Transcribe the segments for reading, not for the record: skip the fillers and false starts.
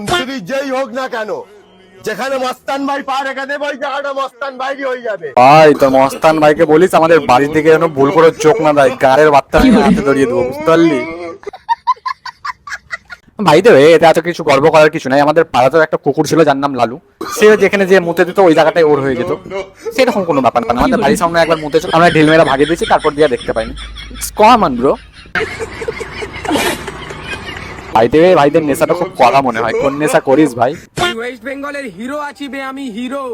মন্ত্রী যেই হোক না কেন, যেখানে মস্তান ভাই পা রেখে দেবে ওই জায়গাটা মস্তান ভাইরই হয়ে যাবে। ভাই তো মস্তান ভাইকে বলিস আমাদের বাড়ির দিকে যেন ভুল করে চোখ না দেয়, গাড়ির বার্তা হাতে ধরিয়ে দেবো, বুঝতে পারলি? ভাই দেবে এতে এত কিছু গর্ব করার কিছু নাই। আমাদের পাড়াতেও একটা কুকুর ছিল যার নাম লালু। সে যেখানে যে মুতে দিত ওই জায়গাটায় ওর হয়ে যেত, সেরকম কোনো ব্যাপার না। আমাদের বাড়ির সামনে একবার মুতেছিল, আমরা ঢিল মেরা ভাগিয়ে দিয়েছি, তারপর দিয়ে দেখতে পাইনি। কমান ব্রো। ভাই দেবে ভাইদের নেশাটা খুব কড়া মনে হয়। কোন নেশা করিস ভাই? ওয়েস্ট বেঙ্গলের হিরো আছি বে, আমি হিরো।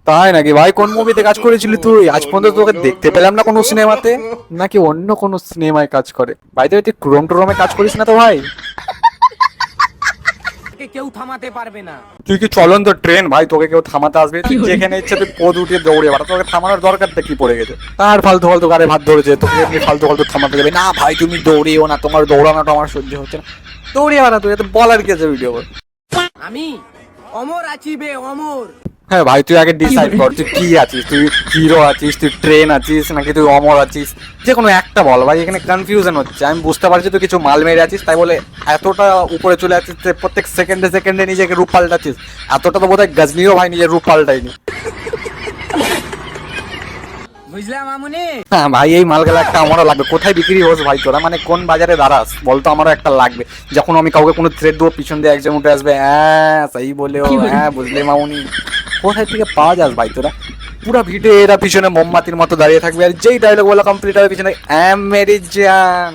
তাই নাকি ভাই? কোন মুভিতে কাজ করেছিলি তুই? আজ পর্যন্ত তোকে দেখতে পেলাম না কোনো সিনেমাতে, নাকি অন্য কোনো সিনেমায় কাজ করে? ভাই দেবে তুই ক্রোম টোরমে কাজ করিস না তো ভাই? কেউ থামাতে পারবে না। তুই কি চলন্ত ট্রেন ভাই? তোকে কেউ থামাতে আসবে? তুই যেখানে ইচ্ছে তুই পদ উঠিয়ে দৌড়ে বেড়া, তোকে থামানোর দরকারটা কি পড়ে গেছে? তার ফালতু ফালতু গাড়ি ভাত ধরেছে, তোকে এমনি ফালতু ফালতু থামাতে যাবে না। ভাই তুমি দৌড়িও না, তোমার দৌড়ানোটা আমার সহ্য হচ্ছে না। দৌড়িয়ে বেড়া, তুই এত বলার কি আছে ভিডিও? আমি অমর আছি বে, অমর। হ্যাঁ ভাই তুই আগে ডিসাইড কর তুই কি আছিস। তুই হিরো আছিস, তুই ট্রেন আছিস, নাকি তুই অমর আছিস? যে কোনো একটা বল ভাই, এখানে কনফিউশন হচ্ছে। আমি বুঝতে পারছি তুই কিছু মাল মেরে আছিস, তাই বলে এতটা উপরে চলে আছিস যে প্রত্যেক সেকেন্ডে সেকেন্ডে নিজেকে রূপ পাল্টাচ্ছিস। এতটা তো বোধহয় গজনিও ভাই নিজের রূপ পাল্টায়নি। বুঝলাম মামুনি। হ্যাঁ ভাই এই মালগুলো একটা আমারও লাগবে। কোথায় বিক্রি হোস ভাই তোরা? মানে কোন বাজারে দাঁড়াস বলতো? আমারও একটা লাগবে। যখন আমি কাউকে কোনো থ্রেড দেবো পিছন দিয়ে একজন উঠে আসবে, হ্যাঁ সেই বলেও হ্যাঁ বুঝলে মামুনি। কোথায় থেকে পাওয়া যাস ভাই তোরা? পুরা ভিডিও এরা পিছনে মোমবাতির মতো দাঁড়িয়ে থাকবে, আর যেই ডায়লগ বলা কমপ্লিট হবে পিছনে মেরি জান।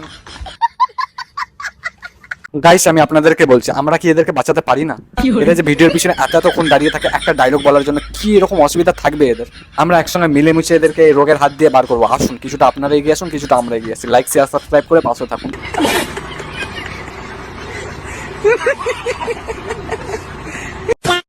গাইস আমি আপনাদেরকে বলছি, আমরা কি এদেরকে বাঁচাতে পারি না? এরা যে ভিডিওর পিছনে এতক্ষণ দাঁড়িয়ে থাকে একটা ডায়লগ বলার জন্য, কি এরকম অসুবিধা থাকবে এদের? আমরা একসঙ্গে মিলেমিশে এদেরকে এই রোগের হাত দিয়ে বার করবো। আসুন, কিছুটা আপনারা এগিয়ে আসুন, কিছুটা আমরা এগিয়ে আসি। লাইক শেয়ার সাবস্ক্রাইব করে পাশে থাকুন।